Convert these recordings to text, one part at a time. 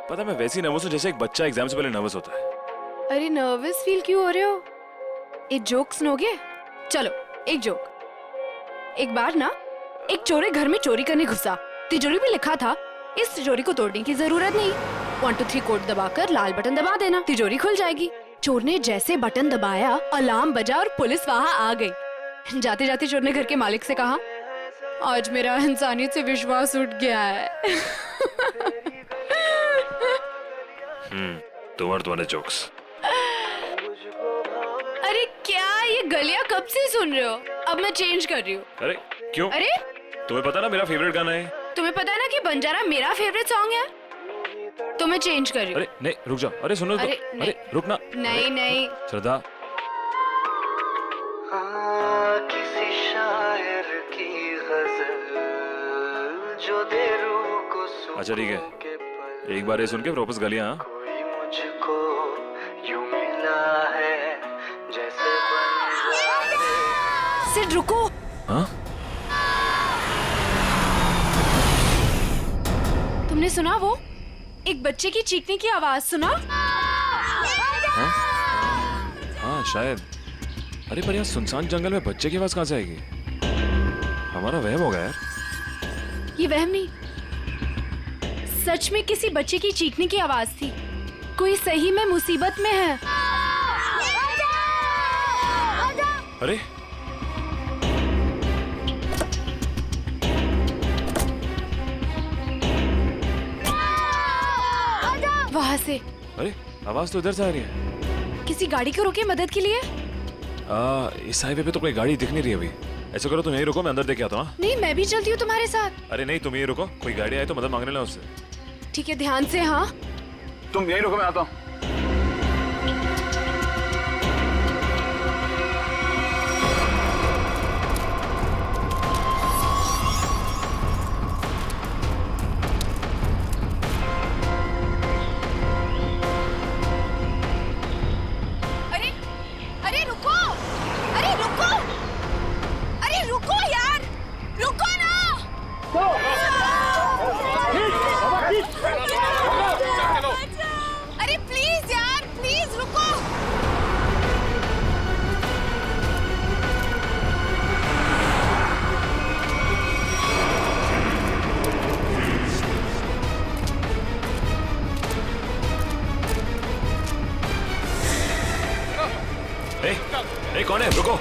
पता मैं वैसी नर्वस हूँ जैसे एक बच्चा एग्जाम से पहले नर्वस होता है। अरे नर्वस फील क्यों हो रहे हो? एक जोक सुनोगे? चलो एक जोक। एक बार ना एक चोर घर में चोरी करने घुसा। तिजोरी में लिखा था इस तिजोरी को तोड़ने की जरूरत नहीं, 1 2 3 कोड दबाकर लाल बटन दबा देना, तिजोरी खुल जाएगी। चोर ने जैसे बटन दबाया अलार्म बजा और पुलिस वहाँ आ गई। जाते जाते चोर ने घर के मालिक से कहा, आज मेरा इंसानियत से विश्वास उठ गया है। तुम्हारे जोक्स। अरे क्या ये गलियां कब से सुन रहे हो? अब मैं चेंज कर रही हूँ। अरे क्यों? अरे तुम्हें पता ना मेरा फेवरेट गाना है। तुम्हें पता है ना कि बंजारा मेरा फेवरेट सॉन्ग है, तो मैं चेंज कर रही हूँ। अरे नहीं रुक जाओ, अरे सुनो तो। अरे रुक ना। नहीं नहीं श्रद्धा, किसी शायर की गजल जो दे रूह को अच्छा ठीक है, एक बार ये सुन के वापस गलियां। कोई मुझको यूं मिला है जैसे सिर्फ रुको। हाँ? तुमने सुना वो एक बच्चे की चीखने की आवाज सुना? हाँ शायद। अरे पर यहाँ सुनसान जंगल में बच्चे की आवाज कहाँ से आएगी? हमारा वहम होगा यार। ये वहम नहीं, सच में किसी बच्चे की चीखने की आवाज थी। कोई सही में मुसीबत में है। अरे वहाँ से। अरे आवाज तो इधर से आ रही है। किसी गाड़ी को रोके मदद के लिए? इस हाईवे पे तो कोई गाड़ी दिख नहीं रही अभी। ऐसा करो तुम यहीं रुको, मैं अंदर देख आता हूँ। नहीं मैं भी चलती हूँ तुम्हारे साथ। अरे नहीं तुम यहीं रुको, कोई गाड़ी आए तो मदद मांग लेना उससे। ठीक है ध्यान से। हाँ तुम यहीं रुको, मैं आता हूँ। अरे अरे रुको, अरे रुको, अरे रुको यार, रुको ना। अरे प्लीज यार, प्लीज रुको। ए, कौन है? रुको।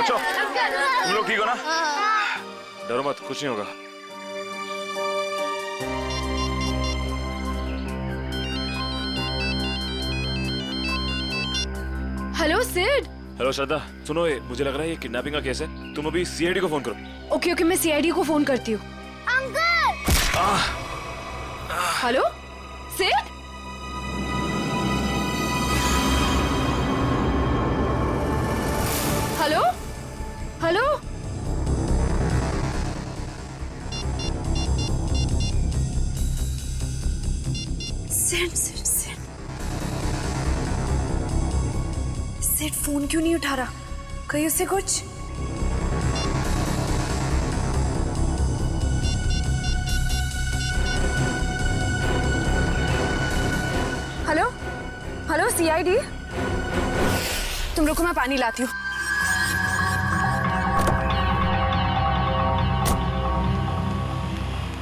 अच्छा तुम लोग ठीक हो ना? डरो मत, कुछ नहीं होगा। हेलो सिड। हेलो श्रद्धा, सुनो ये मुझे लग रहा है ये किडनैपिंग का केस है। तुम अभी सीआईडी को फोन करो। ओके ओके मैं सीआईडी को फोन करती हूँ। Hello Sid. Hello hello Sid Sid Sid Sid phone क्यों नहीं उठा रहा? कहीं उससे कुछ? हेलो हेलो सीआईडी, तुम रुको मैं पानी लाती हूँ।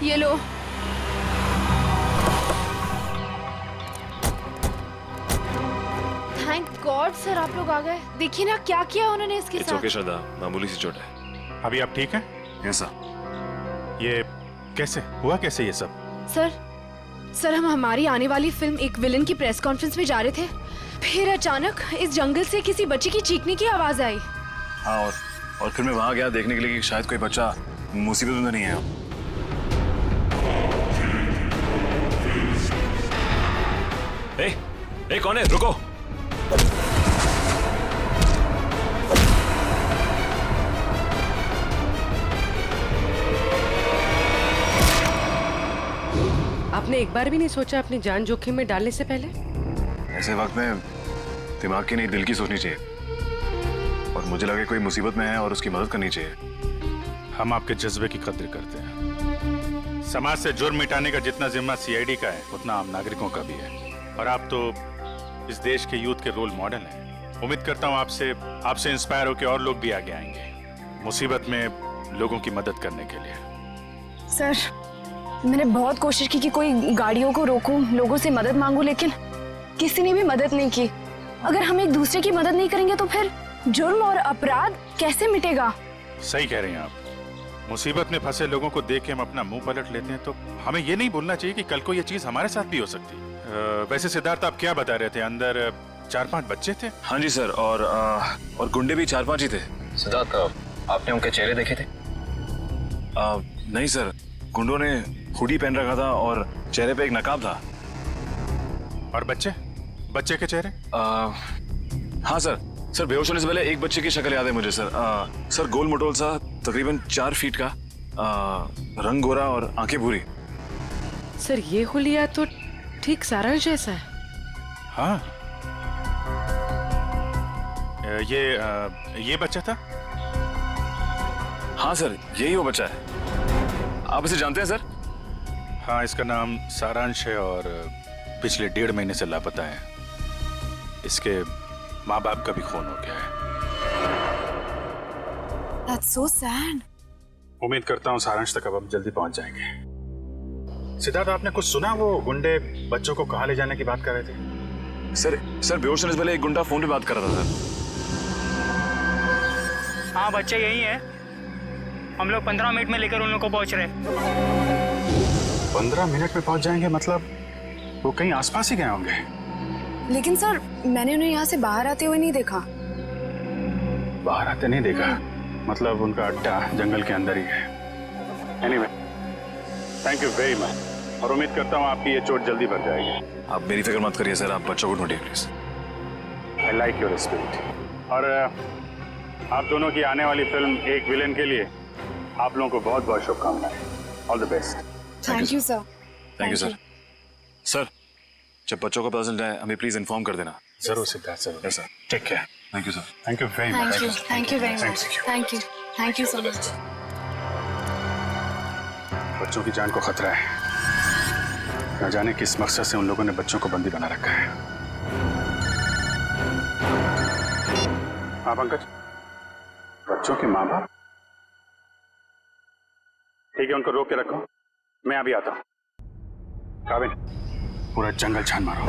ये लो। थैंक गॉड सर आप लोग आ गए। देखिए ना क्या किया उन्होंने इसके इट्स साथ। ओके श्रद्धा, मामूली सी चोट है। अभी आप ठीक हैं? Yes sir. ये कैसे हुआ, कैसे ये सब? सर हम हमारी आने वाली फिल्म एक विलन की प्रेस कॉन्फ्रेंस में जा रहे थे, फिर अचानक इस जंगल से किसी बच्चे की चीखने की आवाज आई। हाँ और फिर मैं वहां गया देखने के लिए कि शायद कोई बच्चा मुसीबत में नहीं है। ए, कौन है? रुको। आपने एक बार भी नहीं सोचा अपनी जान जोखिम में डालने से पहले? ऐसे वक्त में दिमाग की नहीं दिल की सोचनी चाहिए। और मुझे लगे कोई मुसीबत में है और उसकी मदद करनी चाहिए। हम आपके जज्बे की कद्र करते हैं। समाज से जुर्म मिटाने का जितना जिम्मा सीआईडी का है उतना आम नागरिकों का भी है। और आप तो इस देश के यूथ के रोल मॉडल हैं। उम्मीद करता हूँ आपसे इंस्पायर होकर और लोग भी आगे आएंगे मुसीबत में लोगों की मदद करने के लिए। सर, मैंने बहुत कोशिश की कि कोई गाड़ियों को रोकूं, लोगों से मदद मांगूं, लेकिन किसी ने भी मदद नहीं की। अगर हम एक दूसरे की मदद नहीं करेंगे तो फिर जुर्म और अपराध कैसे मिटेगा? सही कह रही हैं आप। मुसीबत में फंसे लोगों को देख के हम अपना मुंह पलट लेते हैं, तो हमें ये नहीं भूलना चाहिए कि कल को ये चीज हमारे साथ भी हो सकती है। वैसे सिद्धार्थ, आप क्या बता रहे थे? अंदर 4-5 बच्चे थे? हाँ जी सर, और गुंडे भी 4-5 ही थे। सिद्धार्थ, आपने उनके चेहरे देखे थे? नहीं सर, गुंडों ने हुडी पहन रखा था और चेहरे पे एक नकाब था। और बच्चे के चेहरे? हाँ सर, बेहोश होने से पहले एक बच्चे की शक्ल याद है मुझे सर। सर गोल मटोल सा, तकरीबन 4 फीट का, रंग गोरा और आंखें भूरी। सर ये हुलिया तो ठीक सारांश जैसा है। हाँ, ये बच्चा था? हाँ सर, यही वो बच्चा है। आप इसे जानते हैं सर? हाँ, इसका नाम सारांश है और पिछले 1.5 महीने से लापता है। इसके माँ बाप का भी खून हो गया है। That's so sad. उम्मीद करता हूँ सारांश तक अब हम जल्दी पहुंच जाएंगे। सिद्धार्थ, आपने कुछ सुना? वो गुंडे बच्चों को कहाँ ले जाने की बात कर रहे थे? सर बेहोश होने से पहले एक गुंडा फोन पे बात कर रहा था सर। हाँ, बच्चे यही है। हम लोग 15 मिनट में लेकर उन लोगों को पहुंच रहे। 15 मिनट में पहुंच जाएंगे? मतलब वो कहीं आसपास ही गए होंगे। लेकिन सर, मैंने उन्हें यहाँ से बाहर आते हुए नहीं देखा। बाहर आते नहीं देखा? मतलब उनका अड्डा जंगल के अंदर ही है। Anyway, thank you very much और उम्मीद करता हूँ आपकी ये चोट जल्दी भर जाएगी। आप मेरी फिक्र मत करिए सर, आप बच्चों को ढूंढिए please. I like your spirit. और आप दोनों की आने वाली फिल्म एक विलेन के लिए आप लोगों को बहुत बहुत शुभकामनाएं। All the best. Thank you sir. Thank you sir. Sir, जब बच्चों को पता चल जाए हमें प्लीज इन्फॉर्म कर देना। जरूर सिद्धार्थ, जरूर। Yes sir. Take care. Thank you sir. Thank you very much. Thank you very much. Thank you so much. बच्चों की जान को खतरा है। न जाने किस मकसद से उन लोगों ने बच्चों को बंदी बना रखा है। हाँ पंकज, बच्चों के माँ बाप? ठीक है, उनको रोक के रखो, मैं अभी आता हूँ। काबिल, पूरा जंगल छान मारो।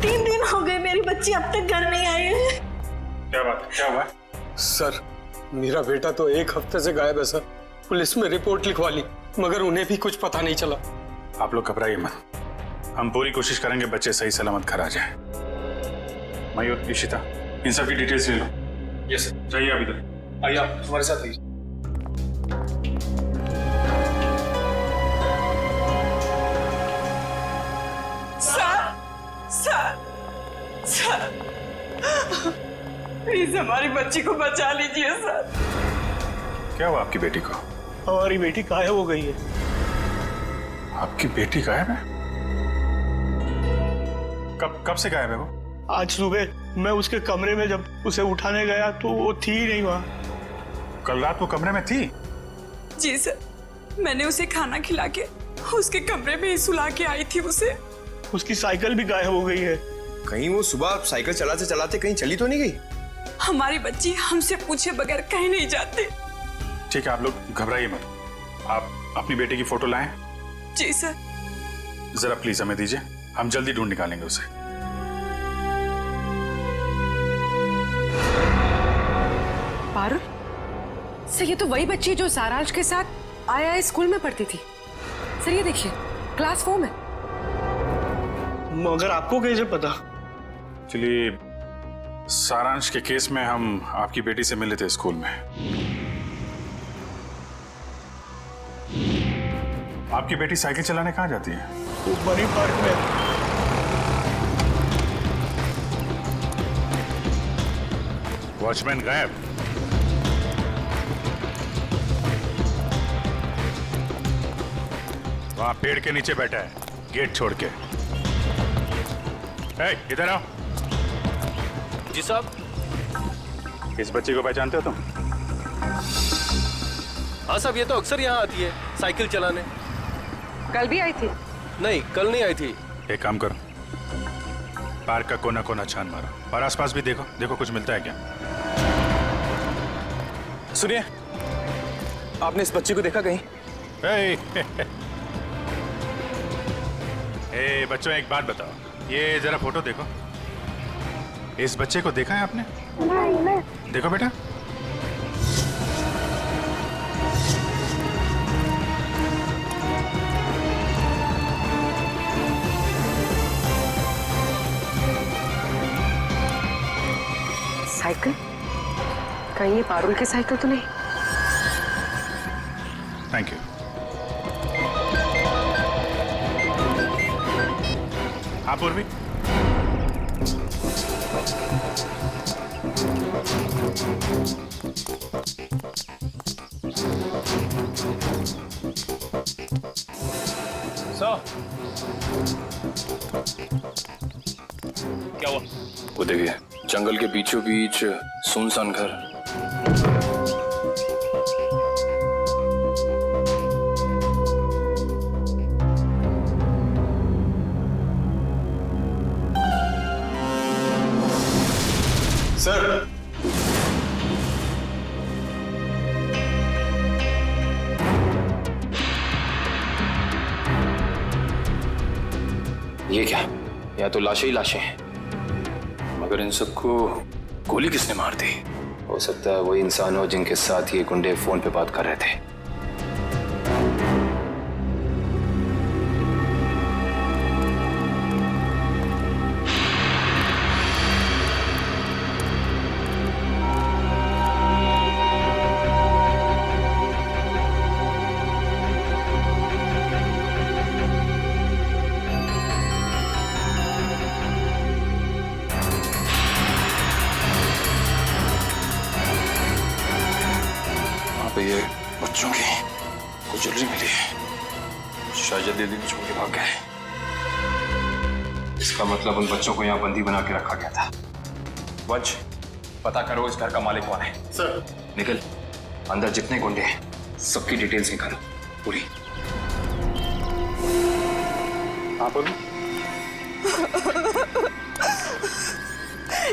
3 दिन हो गए मेरी बच्ची अब तक घर नहीं आई है। क्या बात, क्या हुआ? सर, मेरा बेटा तो 1 हफ्ते से गायब है सर। पुलिस में रिपोर्ट लिखवा ली मगर उन्हें भी कुछ पता नहीं चला। आप लोग घबराइए मत, हम पूरी कोशिश करेंगे बच्चे सही सलामत घर आ जाए। मयूर, इशिता, इन सब की डिटेल्स ले लो। Yes sir. जाइए आप इधर। आइए, आप हमारे साथ आइए। सर, प्लीज हमारी बच्ची को बचा लीजिए सर। क्या हुआ आपकी बेटी को? हमारी बेटी गायब हो गई है। आपकी बेटी गायब है? कब से गायब है वो? आज सुबह मैं उसके कमरे में जब उसे उठाने गया तो वो थी ही नहीं वहाँ। कल रात वो कमरे में थी? जी सर, मैंने उसे खाना खिला के उसके कमरे में ही सुला के आई थी उसे। उसकी साइकिल भी गायब हो गई है। कहीं वो सुबह साइकिल चलाते चलाते कहीं चली तो नहीं गई? हमारी बच्ची हमसे पूछे बगैर कहीं नहीं जाती। ठीक है, आप लोग घबराइए मत। आप अपनी बेटी की फोटो लाएं। जी सर। जरा प्लीज हमें दीजिए, हम जल्दी ढूंढ निकालेंगे उसे। पारुल, सर ये तो वही बच्ची जो सारांश के साथ आया स्कूल में पढ़ती थी। सर ये देखिए, क्लास 4 में। मगर आपको कैसे पता? चलिए, सारांश के केस में हम आपकी बेटी से मिले थे स्कूल में। आपकी बेटी साइकिल चलाने कहाँ जाती है? वो बनी पार्क में। वॉचमैन गायब। वहां पेड़ के नीचे बैठा है, गेट छोड़ के। ए, इधर आओ। जी साहब। इस बच्ची को पहचानते हो तुम? हाँ साहब, ये तो अक्सर यहाँ आती है साइकिल चलाने। कल भी आई थी? नहीं, कल नहीं आई थी। एक काम करो, पार्क का कोना कोना छान मारो और आसपास भी देखो, देखो कुछ मिलता है क्या। सुनिए, आपने इस बच्ची को देखा कहीं? ए बच्चों, एक बात बताओ, ये जरा फोटो देखो। इस बच्चे को देखा है आपने? नहीं। देखो बेटा। साइकिल? कहीं ये पारुल की साइकिल तो नहीं? Thank you. हाँ पूर्वी, क्या हुआ? वो देखिए, जंगल के बीचों बीच सुनसान घर। सर, ये क्या? या तो लाशें ही लाशें हैं, मगर इन सबको गोली किसने मार दी? हो सकता है वही इंसान हो जिनके साथ ये गुंडे फोन पे बात कर रहे थे। ये बच्चों की कुछ ज्वेलरी मिली है, शायद जल्दी छोड़ के भाग गए। इसका मतलब उन बच्चों को यहाँ बंदी बना के रखा गया था। वंश, पता करो इस घर का मालिक कौन है। सर। निकल, अंदर जितने गुंडे हैं सबकी डिटेल्स निकालो पूरी। हाँ बोलो।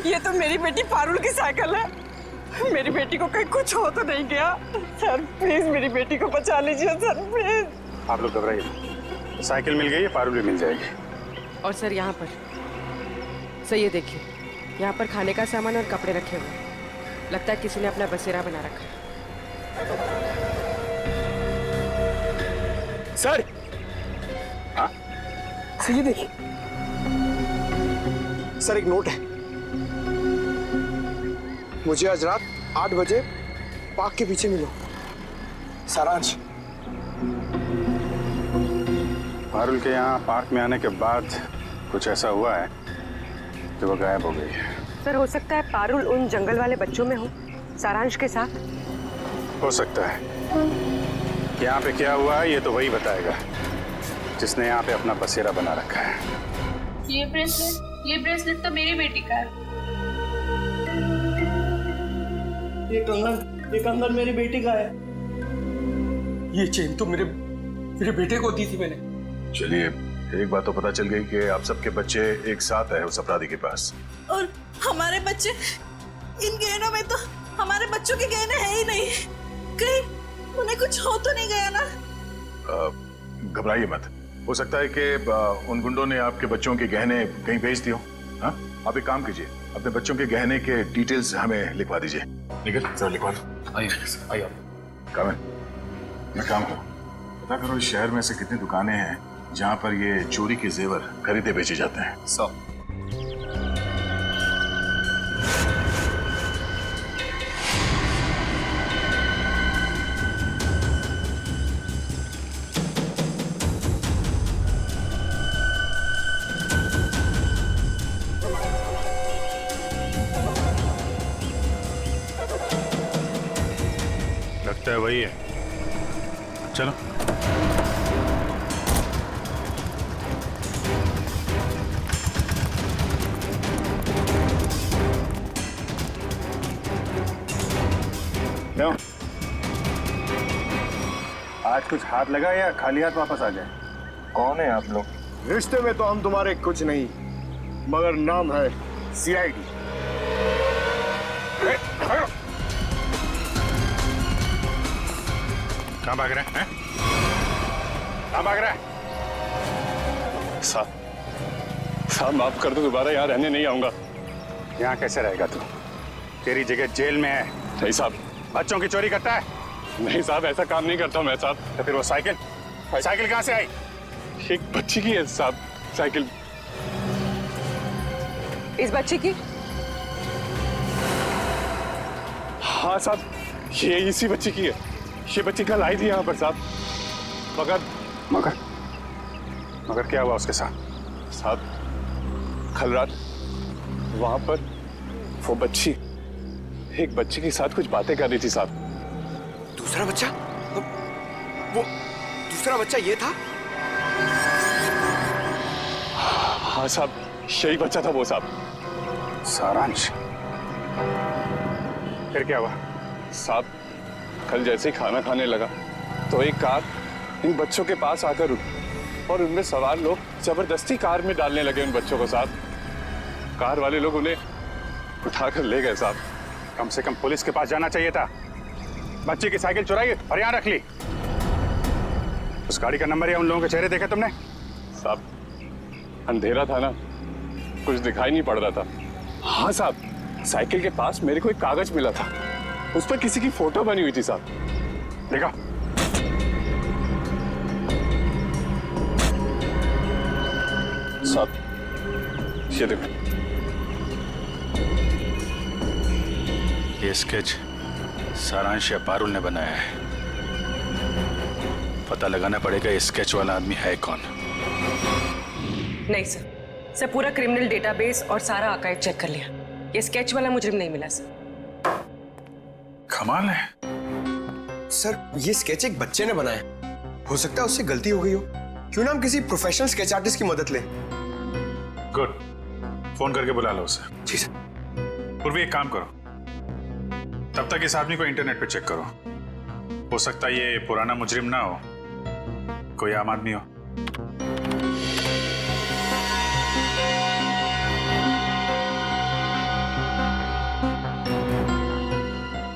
ये तो मेरी बेटी पारुल की साइकिल है। मेरी बेटी को कहीं कुछ हो तो नहीं गया? सर प्लीज मेरी बेटी को बचा लीजिए सर, प्लीज। आप लोग घबराइए, साइकिल मिल गई है, पारुल भी मिल जाएगी। और सर यहाँ पर सर ये देखिए, यहाँ पर खाने का सामान और कपड़े रखे हुए हैं। लगता है किसी ने अपना बसेरा बना रखा है। सर। हाँ? सर ये देखिए, सर एक नोट है। मुझे आज रात 8 बजे पार्क के पीछे मिलो, सारांश। पारुल के यहाँ पार्क में आने के बाद कुछ ऐसा हुआ है कि वो गायब हो गई है। सर हो सकता है पारुल उन जंगल वाले बच्चों में हो, सारांश के साथ। हो सकता है। यहाँ पे क्या हुआ है ये तो वही बताएगा जिसने यहाँ पे अपना बसेरा बना रखा है। ये ब्रेसलेट तो मेरी बेटी का है। ये कंगन मेरी बेटी का है। ये चेन तो मेरे बेटे को दी थी मैंने। चलिए, एक बात तो पता चल गई कि आप सबके बच्चे एक साथ है उस अपराधी के पास। और हमारे बच्चे, इन गहनों में तो हमारे बच्चों के गहने हैं ही नहीं। कहीं उन्हें कुछ हो तो नहीं गया ना? घबराइए मत, हो सकता है कि उन गुंडों ने आपके बच्चों के गहने कहीं भेज दिए हो। हाँ, आप एक काम कीजिए, अपने बच्चों के गहने के डिटेल्स हमें लिखवा दीजिए। निकल सर, लिखवा दो। आइए आइए। काम है, मैं काम करो, पता करो इस शहर में से कितनी दुकानें हैं जहाँ पर ये चोरी के जेवर खरीदे बेचे जाते हैं। 100। वही है। चलो। क्यों? आज कुछ हाथ लगा या खाली हाथ वापस आ जाए? कौन है आप लोग? रिश्ते में तो हम तुम्हारे कुछ नहीं, मगर नाम है सीआईडी। कहाँ भाग रहे हैं? कहाँ भाग रहा है? साहब माफ कर दो, दोबारा यहाँ रहने नहीं आऊंगा। यहाँ कैसे रहेगा तू? तेरी जगह जेल में है। नहीं साहब। बच्चों की चोरी करता है? नहीं साहब, ऐसा काम नहीं करता मैं साहब। तो फिर वो साइकिल कहाँ से आई? एक बच्ची की है साहब साइकिल। इस बच्ची की? हाँ साहब, ये इसी बच्ची की है। ये बच्ची कल आई थी यहाँ पर साहब, मगर क्या हुआ उसके साथ? साहब कल रात वहां पर वो बच्ची एक बच्चे के साथ कुछ बातें कर रही थी साहब। दूसरा बच्चा? वो दूसरा बच्चा ये था? हाँ साहब, यही बच्चा था वो साहब। सारांश? फिर क्या हुआ? साहब कल जैसे ही खाना खाने लगा तो एक कार इन बच्चों के पास आकर रुकी और उनमें सवार लोग जबरदस्ती कार में डालने लगे उन बच्चों को साहब। कार वाले लोग उन्हें उठाकर ले गए साहब। कम से कम पुलिस के पास जाना चाहिए था। बच्चे की साइकिल चुराई और यहाँ रख ली। उस गाड़ी का नंबर या उन लोगों के चेहरे देखे तुमने? साहब अंधेरा था ना, कुछ दिखाई नहीं पड़ रहा था। हाँ साहब, साइकिल के पास मेरे को एक कागज मिला था, उस पर किसी की फोटो बनी हुई थी साहब। देखा? साहब ये देखो, ये स्केच सारांश या पारुल ने बनाया है। पता लगाना पड़ेगा ये स्केच वाला आदमी है कौन। नहीं सर पूरा क्रिमिनल डेटाबेस और सारा आर्काइव चेक कर लिया। ये स्केच वाला मुजरिम नहीं मिला सर। कमाल है। सर ये स्केच एक बच्चे ने बनाया, हो सकता है उससे गलती हो गई हो। क्यों ना हम किसी प्रोफेशनल स्केच आर्टिस्ट की मदद लें? गुड, फोन करके बुला लो उसे। जी सर। पूर्वी एक काम करो, तब तक इस आदमी को इंटरनेट पे चेक करो। हो सकता है ये पुराना मुजरिम ना हो, कोई आम आदमी हो।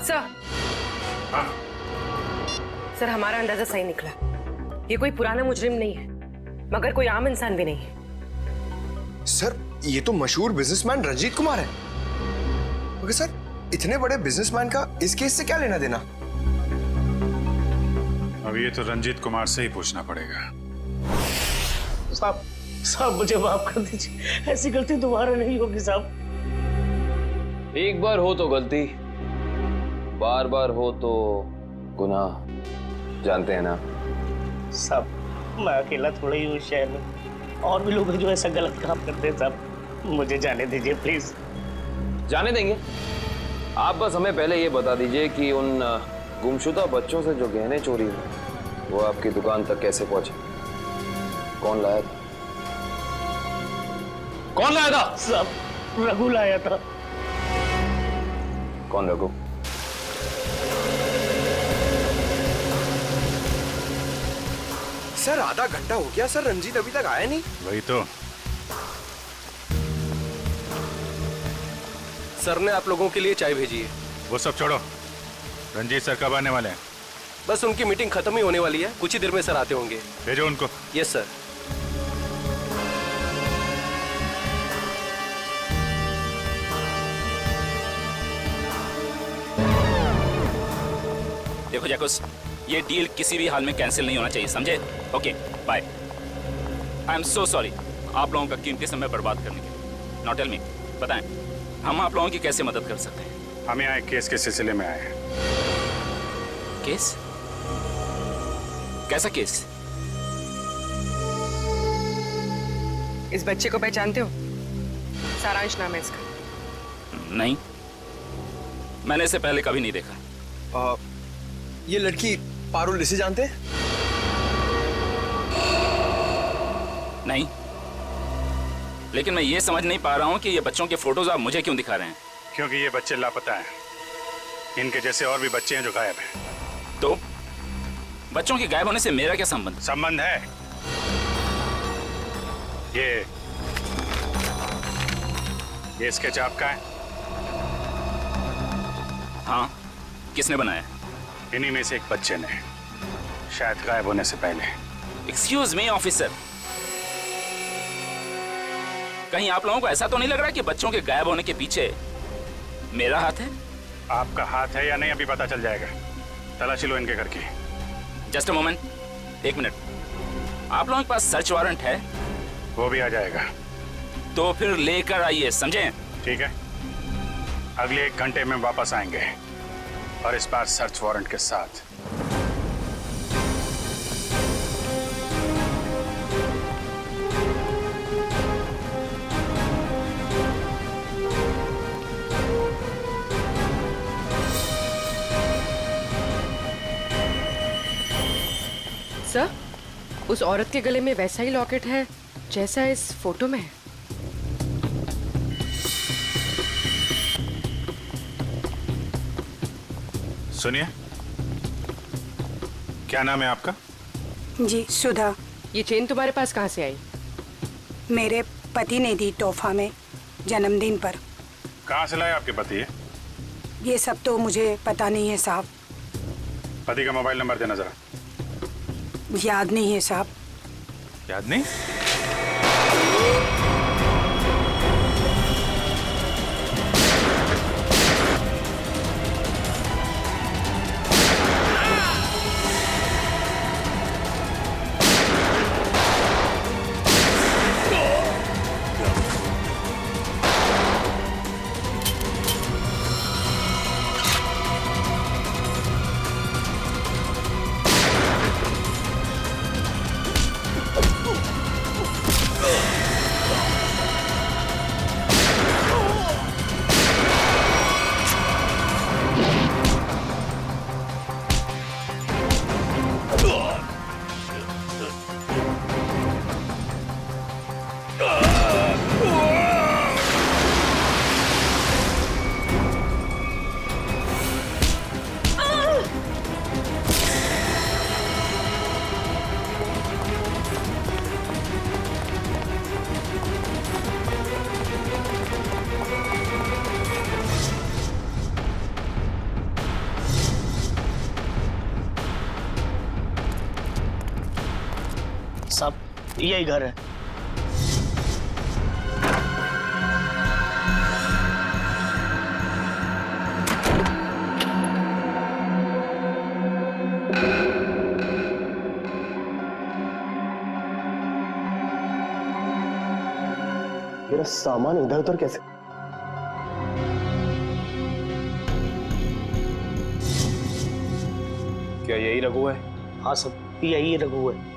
सर सर हमारा अंदाजा सही निकला। ये कोई पुराना मुजरिम नहीं है, मगर कोई आम इंसान भी नहीं है। सर ये तो मशहूर बिजनेसमैन रंजीत कुमार है। मगर सर इतने बड़े बिजनेसमैन का इस केस से क्या लेना देना? अब ये तो रंजीत कुमार से ही पूछना पड़ेगा। साहब मुझे माफ कर दीजिए, ऐसी गलती दोबारा नहीं होगी साहब। एक बार हो तो गलती, बार बार हो तो गुनाह, जानते हैं ना साहब। मैं अकेला थोड़ा ही हूँ शहर में, और भी लोग हैं जो ऐसा गलत काम करते हैं साहब। मुझे जाने दीजिए प्लीज। जाने देंगे। आप बस हमें पहले ये बता दीजिए कि उन गुमशुदा बच्चों से जो गहने चोरी हुए वो आपकी दुकान तक कैसे पहुंचे? कौन लाया था? कौन लाया था? साहब रघु लाया था। कौन रघु? सर आधा घंटा हो गया सर, रंजीत अभी तक आया नहीं। वही तो। सर ने आप लोगों के लिए चाय भेजी है। वो सब छोड़ो, रंजीत सर कब आने वाले हैं? बस उनकी मीटिंग खत्म ही होने वाली है, कुछ ही देर में सर आते होंगे। भेजो उनको। Yes sir. देखो जैकुस, ये डील किसी भी हाल में कैंसिल नहीं होना चाहिए, समझे? Okay bye. I am so sorry आप लोगों का कीमती समय बर्बाद करने के लिए। नाउ टेल मी, बताएं हम आप लोगों की कैसे मदद कर सकते हैं? हम यहाँ एक केस के सिलसिले में आए हैं। केस? कैसा केस? इस बच्चे को पहचानते हो? सारांश नाम है इसका। नहीं, मैंने इसे पहले कभी नहीं देखा। ये लड़की पारुल इसे जानते हैं? नहीं, लेकिन मैं ये समझ नहीं पा रहा हूँ कि ये बच्चों के फोटोज आप मुझे क्यों दिखा रहे हैं? क्योंकि ये बच्चे लापता हैं। इनके जैसे और भी बच्चे हैं जो गायब हैं। तो बच्चों के गायब होने से मेरा क्या संबंध? संबंध है। ये स्केच आपका है? हाँ, किसने बनाया? इन्हीं में से एक बच्चे ने, शायद गायब होने से पहले। एक्सक्यूज मी ऑफिसर, कहीं आप लोगों को ऐसा तो नहीं लग रहा कि बच्चों के गायब होने के पीछे मेरा हाथ है? आपका हाथ है या नहीं अभी पता चल जाएगा। तलाशी लो इनके घर की। Just a moment, 1 minute. आप लोगों के पास सर्च वारंट है? वो भी आ जाएगा। तो फिर लेकर आइए, समझे? ठीक है, अगले 1 घंटे में वापस आएंगे और इस बार सर्च वारंट के साथ। सर, उस औरत के गले में वैसा ही लॉकेट है जैसा इस फोटो में है। सुनिए, क्या नाम है आपका? जी, सुधा। ये चेन तुम्हारे पास कहाँ से आई? मेरे पति ने दी तोहफा में जन्मदिन पर। कहाँ से लाए आपके पति? ये सब तो मुझे पता नहीं है साहब। पति का मोबाइल नंबर देना जरा। याद नहीं है साहब। याद नहीं? साहब, यही घर है। मेरा सामान इधर उधर कैसे? क्या यही रघु है? हाँ सब, यही रघु है।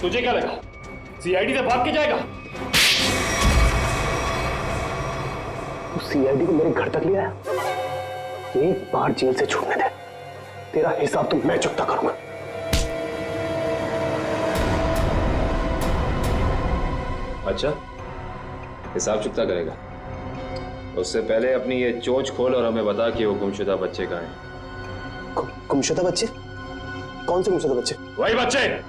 तुझे क्या लगा सीआईडी से भाग के जाएगा? सीआईडी को मेरे घर तक ले आया। एक बार जेल से छूटने दे, तेरा हिसाब तो मैं चुकता करूंगा। अच्छा, हिसाब चुकता करेगा? उससे पहले अपनी ये चोंच खोल और हमें बता कि वो गुमशुदा बच्चे कहाँ हैं। गुमशुदा बच्चे? कौन से गुमशुदा बच्चे? वही बच्चे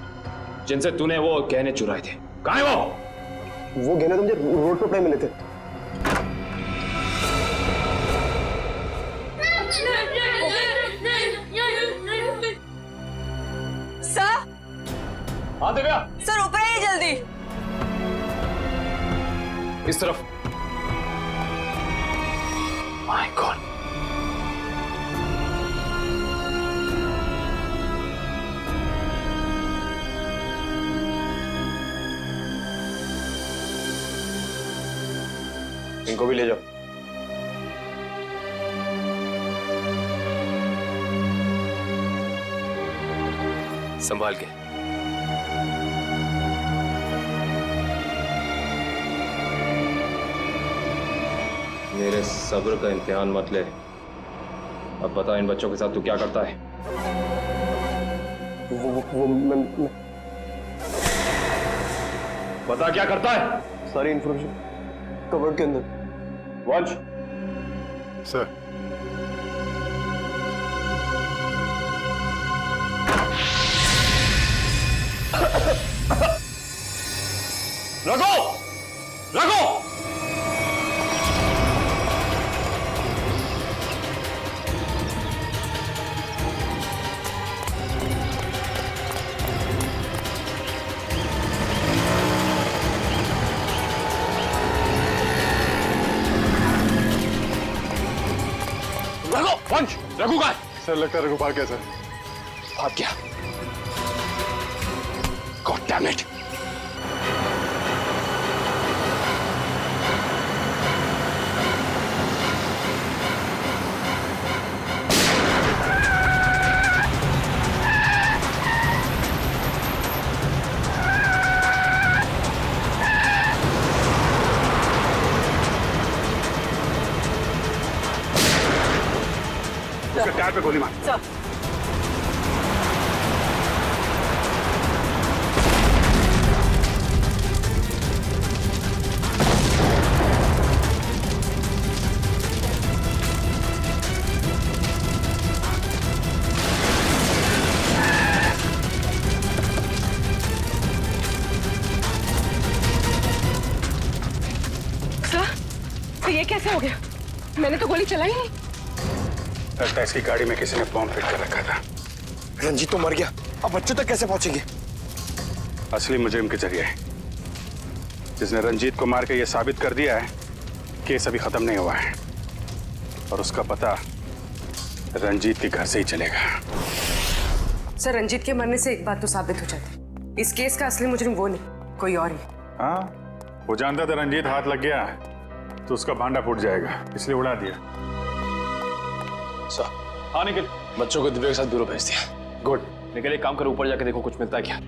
जिनसे तूने वो गहने चुराए थे। कहाँ है वो? वो गहने तो मुझे रोड पर पड़े मिले थे। हाँ दिव्या। सर ऊपर आइए जल्दी। इस तरफ। My God. इनको भी ले जाओ। संभाल के। मेरे सब्र का इम्तिहान मत ले। अब बता इन बच्चों के साथ तू क्या करता है? मैं बता क्या करता है? सारी इंफॉर्मेशन कवर्ड के अंदर। वंश। सर। रघु! रघु! वंश, रघु का है? सर लगता है रघु भाग गया सर। भाग गया। God damn it. टायर पे गोली मार। सर। तो ये कैसे हो गया? मैंने तो गोली चलाई नहीं। लगता है इसकी गाड़ी में किसी ने बॉम्ब फिट कर रखा था। रंजीत तो मर गया, अब बच्चों तक कैसे पहुंचेंगे? असली मुजरिम के जरिए, जिसने रंजीत को मार के ये साबित कर दिया है केस अभी खत्म नहीं हुआ है और उसका पता रंजीत के घर से ही चलेगा। सर रंजीत के मरने से एक बात तो साबित हो जाती, इस केस का असली मुजरिम वो नहीं कोई और ही। हाँ, वो जानता था रंजीत हाथ लग गया तो उसका भांडा फूट जाएगा, इसलिए उड़ा दिया। सर। हाँ निकल। बच्चों को दिव्या के साथ ब्यूरो भेज दिया। गुड। निकल एक काम करो, ऊपर जाके देखो कुछ मिलता है क्या।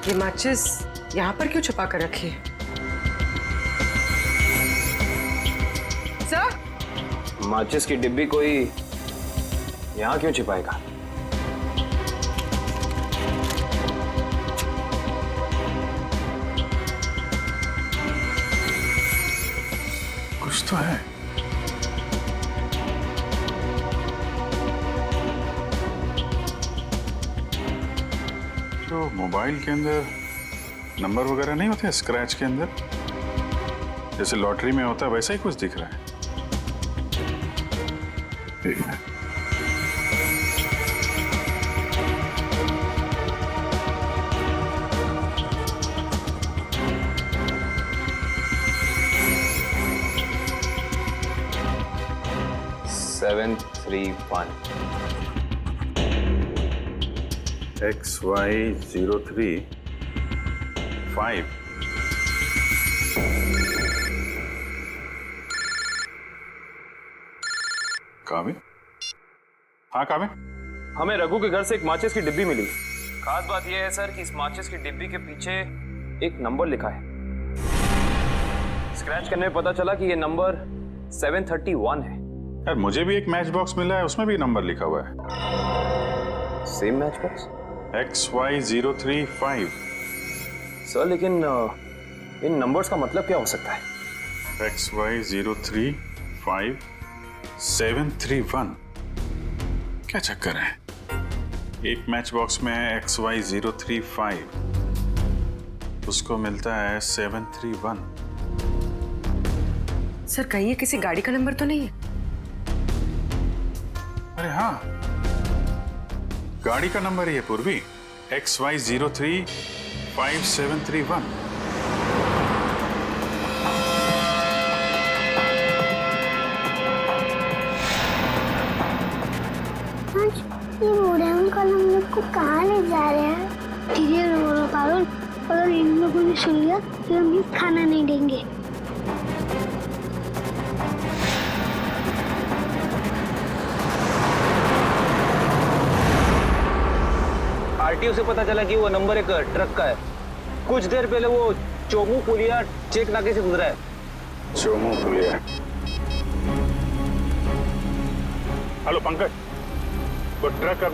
ये माचिस यहाँ पर क्यों छुपा कर रखी है? सर? माचिस की डिब्बी कोई यहाँ क्यों छिपाएगा? कुछ तो है। तो मोबाइल के अंदर नंबर वगैरह नहीं होते स्क्रैच के अंदर, जैसे लॉटरी में होता है वैसा ही कुछ दिख रहा है। एक मिनट। Seven 3-1 XY03 5। काबिल? हाँ काबिल? हमें रघु के घर से एक माचिस की डिब्बी मिली। खास बात यह है सर कि इस माचिस की डिब्बी के पीछे एक नंबर लिखा है। स्क्रैच करने में पता चला कि ये नंबर 731 है। यार मुझे भी एक मैच बॉक्स मिला है, उसमें भी नंबर लिखा हुआ है। Same match box? XY035। Sir लेकिन इन नंबर्स का मतलब क्या हो सकता है? XY035-731। क्या चक्कर है? एक मैच बॉक्स में है XY035, उसको मिलता है 731। सर कहीं ये किसी गाड़ी का नंबर तो नहीं है? अरे हाँ, गाड़ी का नंबर ही है पूर्वी, XY035-731। ये मोड़ेन कल हम लोग को कहाँ ले जा रहे हैं? धीरे रो पारुल, अगर इन लोगों ने सुन लिया तो हम खाना नहीं देंगे। आरटीओ से पता चला कि वो नंबर एक ट्रक का है। कुछ देर पहले वो चोमू पुलिया चेक नाके से गुजरा है। चोमू पुलिया। हेलो पंकज, वो ट्रक अब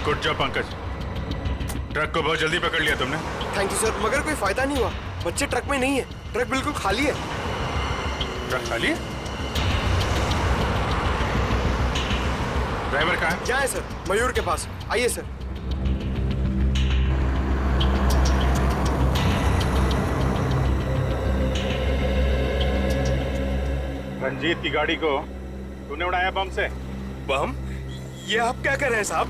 गुड जॉब पंकज, ट्रक को बहुत जल्दी पकड़ लिया तुमने। थैंक यू सर, मगर कोई फायदा नहीं हुआ। बच्चे ट्रक में नहीं है, ट्रक बिल्कुल खाली है। ट्रक खाली है? ड्राइवर कहाँ है? क्या है सर? मयूर के पास। आइए सर। रंजीत की गाड़ी को तूने उड़ाया बम से? बम? ये आप क्या कर रहे हैं साहब?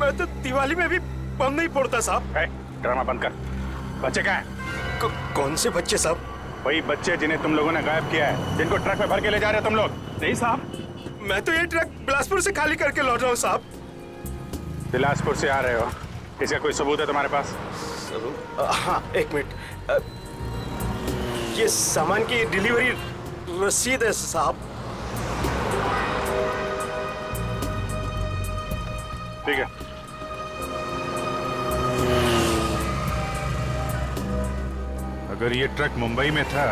मैं तो दिवाली में भी बम नहीं फोड़ता साहब। ड्रामा बंद कर। बच्चे कहाँ हैं? कौन से बच्चे साहब? वही बच्चे जिन्हें तुम लोगों ने गायब किया है, जिनको ट्रक में भर के ले जा रहे हो तुम लोग। नहीं साहब, मैं तो ये ट्रक बिलासपुर से खाली करके लौट रहा हूँ साहब। बिलासपुर से आ रहे हो? इसका कोई सबूत है तुम्हारे पास? हाँ, एक मिनट। ये सामान की डिलीवरी रसीद है साहब। ठीक है। अगर ये ट्रक मुंबई में था,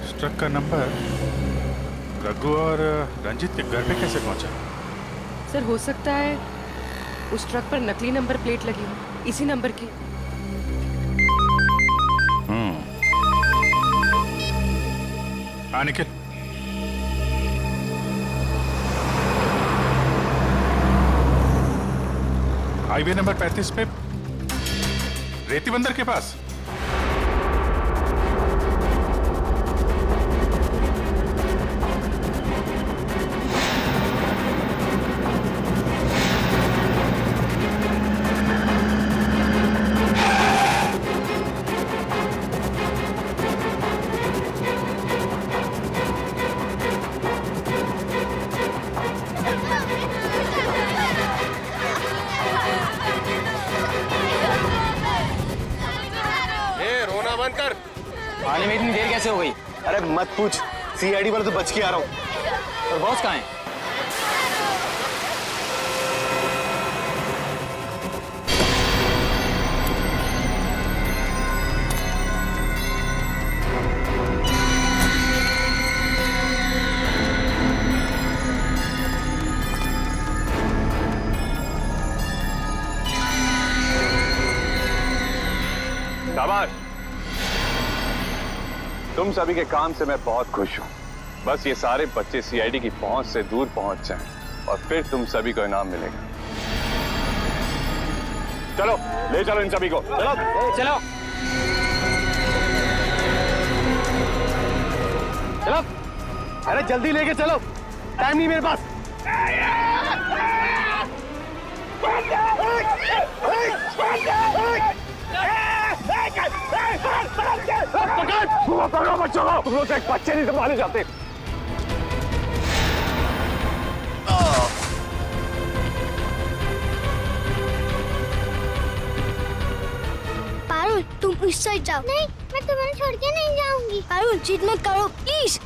इस ट्रक का नंबर रघु और रंजीत के घर पे कैसे पहुंचा? सर हो सकता है उस ट्रक पर नकली नंबर प्लेट लगी हो, इसी नंबर की। हाँ निखिल, हाईवे नंबर 35 पे रेती बंदर के पास। आने में इतनी देर कैसे हो गई? अरे मत पूछ, सीआईडी वाले तो बच के आ रहा हूँ। और बॉस कहाँ है? शाबाश, तुम सभी के काम से मैं बहुत खुश हूं। बस ये सारे बच्चे सीआईडी की पहुंच से दूर पहुंच जाएं और फिर तुम सभी को इनाम मिलेगा। चलो ले चलो इन सभी को। चलो चलो चलो, अरे जल्दी लेके चलो, टाइम नहीं मेरे पास। पकड़ो बच्चों को, तुम लोग एक बच्चे नहीं संभाले जाते। पारुल, तुम इस साइड जाओ। नहीं, मैं तुम्हें छोड़ के नहीं जाऊंगी। पारुल जिद मत करो प्लीज।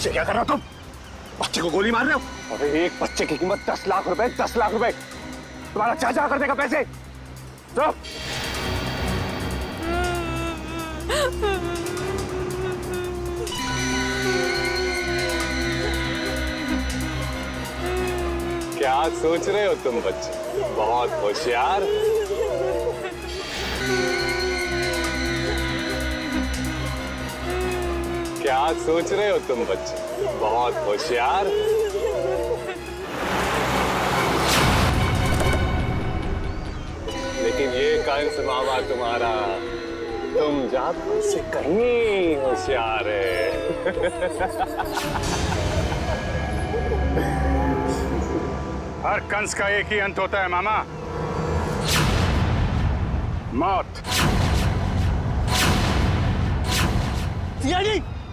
क्या कर रहे हो तुम? बच्चे को गोली मार रहे हो? अरे एक बच्चे की कीमत 10 लाख रुपए, 10 लाख रुपए। तुम्हारा चाचा कर देगा पैसे। चुप। क्या सोच रहे हो तुम बच्चे? बहुत होशियार। क्या सोच रहे हो तुम बच्चे? बहुत होशियार। लेकिन ये कंस मामा तुम्हारा तुम जात से कहीं होशियार है। हर कंस का एक ही अंत होता है मामा, मौत।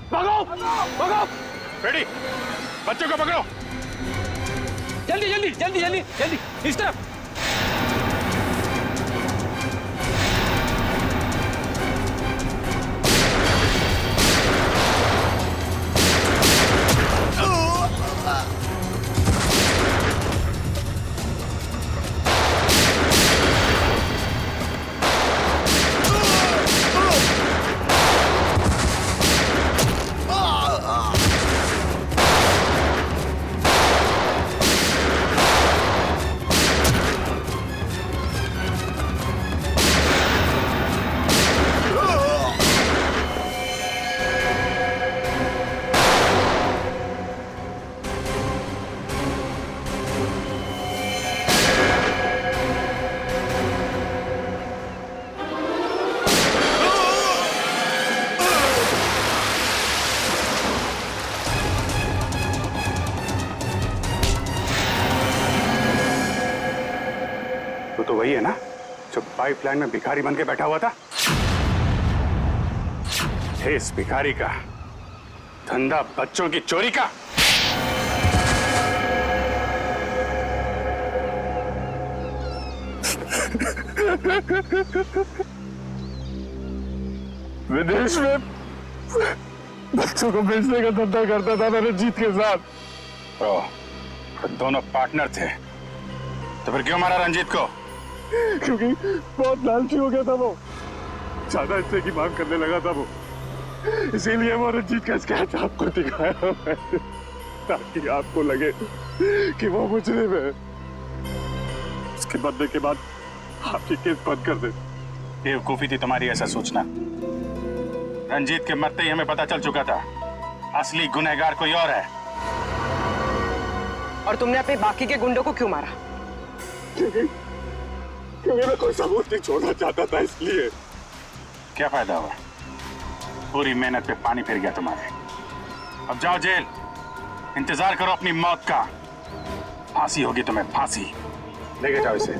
भागो भागो। रेडी, बच्चों को पकड़ो। जल्दी जल्दी जल्दी जल्दी जल्दी इस तरफ। तो वही है ना जो पाइपलाइन में भिखारी बन के बैठा हुआ था? इस भिखारी का धंधा बच्चों की चोरी का। विदेश में बच्चों को बेचने का धंधा करता था मैं रंजीत के साथ। तो दोनों पार्टनर थे, तो फिर क्यों मारा रंजीत को? क्योंकि बहुत लालची हो गया था वो, ज्यादा हिस्से की मांग करने लगा था वो, इसीलिए वो रंजीत का स्केच आपको दिखाया मैंने, ताकि आपको लगे कि वो मुजरिम है। उसके बदले के बाद आपकी केस बंद कर दे। बेवकूफी थी तुम्हारी ऐसा सोचना। रंजीत के मरते ही हमें पता चल चुका था असली गुनहगार कोई और है। और तुमने अपने बाकी के गुंडों को क्यों मारा? क्योंकि मैं कोई सबूत नहीं छोड़ना चाहता था, इसलिए। क्या फायदा हुआ? पूरी मेहनत पे पानी फिर गया तुम्हारे। अब जाओ जेल, इंतजार करो अपनी मौत का। फांसी होगी तुम्हें, फांसी। लेके जाओ इसे।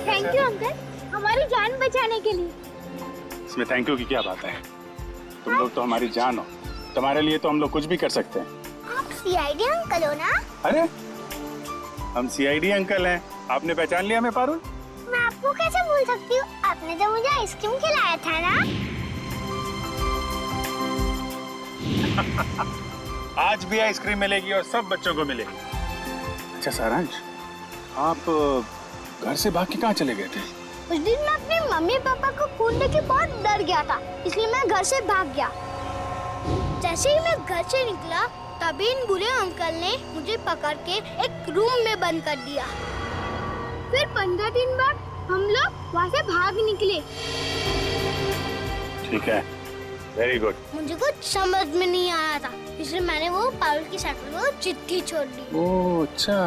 थैंक यू अंकल, हमारी जान बचाने के लिए। इसमें थैंक यू की क्या बात है? तुम लोग तो हमारी जान हो, तुम्हारे लिए तो हम लोग कुछ भी कर सकते हैं। आप सीआईडी अंकल हो ना? अरे हम सीआईडी अंकल हैं, आपने पहचान लिया हमें पारुल? मैं आपको कैसे भूल सकती हूँ, आपने तो मुझे आइसक्रीम खिलाया था ना। आज भी आइसक्रीम मिलेगी और सब बच्चों को मिलेगी। अच्छा सारांश, आप घर से भाग के कहाँ चले गए थे? उस दिन मैं अपने मम्मी पापा को खून देख के बहुत डर गया था, इसलिए मैं घर से भाग गया। जैसे ही मैं घर से निकला तभी इन बुरे अंकल ने मुझे पकड़ के एक रूम में बंद कर दिया। फिर 15 दिन बाद हम लोग वहाँ से भाग निकले। ठीक है, वेरी गुड। मुझे कुछ समझ में नहीं आया था, इसलिए मैंने वो पारुल की साइकिल को चिट्ठी छोड़ दी। ओह अच्छा।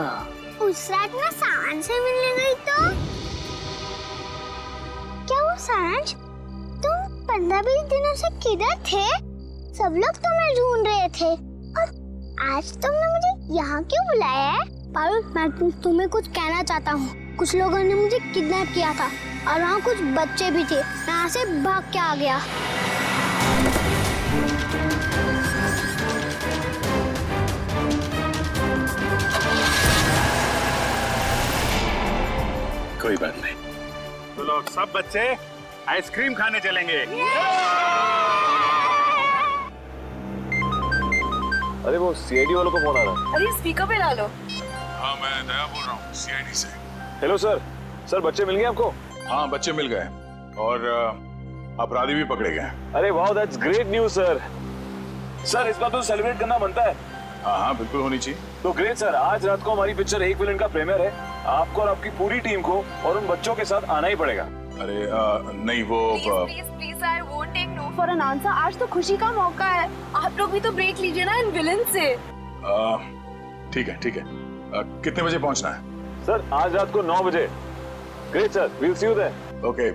उस रात मैं सारांश से मिलने गई तो क्या वो सारांश तुम 15-20 दिनों से किधर थे? सब लोग तुम्हें ढूंढ रहे थे और आज तुमने मुझे यहाँ क्यों बुलाया है? पारुल, मैं तुम्हें कुछ कहना चाहता हूँ। कुछ लोगों ने मुझे किडनैप किया था और वहाँ कुछ बच्चे भी थे। मैं यहाँ से भाग के आ गया। कोई बात नहीं। तो लोग सब बच्चे आइसक्रीम खाने चलेंगे। अरे वो सीआईडी वालों को फोन आ रहा है। अरे स्पीकर पे डालो। हाँ, मैं दया बोल रहा हूँ सीआईडी से। Hello sir. सर बच्चे मिल गए आपको? हाँ, बच्चे मिल गए और अपराधी भी पकड़े गए। अरे वाह, that's great news sir. Sir इस बात तो सेलिब्रेट करना बनता है। हाँ हाँ, बिल्कुल होनी चाहिए। तो ग्रेट सर, आज रात को हमारी पिक्चर एक विलन का प्रीमियर है। आपको और आपकी पूरी टीम को और उन बच्चों के साथ आना ही पड़ेगा। अरे नहीं, वो please I won't take no for an answer. आज तो खुशी का मौका है, आप लोग भी तो ब्रेक लीजिए ना इन विलन से। ठीक है ठीक है। कितने बजे पहुंचना है? सर आज रात को 9 बजे। Great sir, we'll see you there. Okay.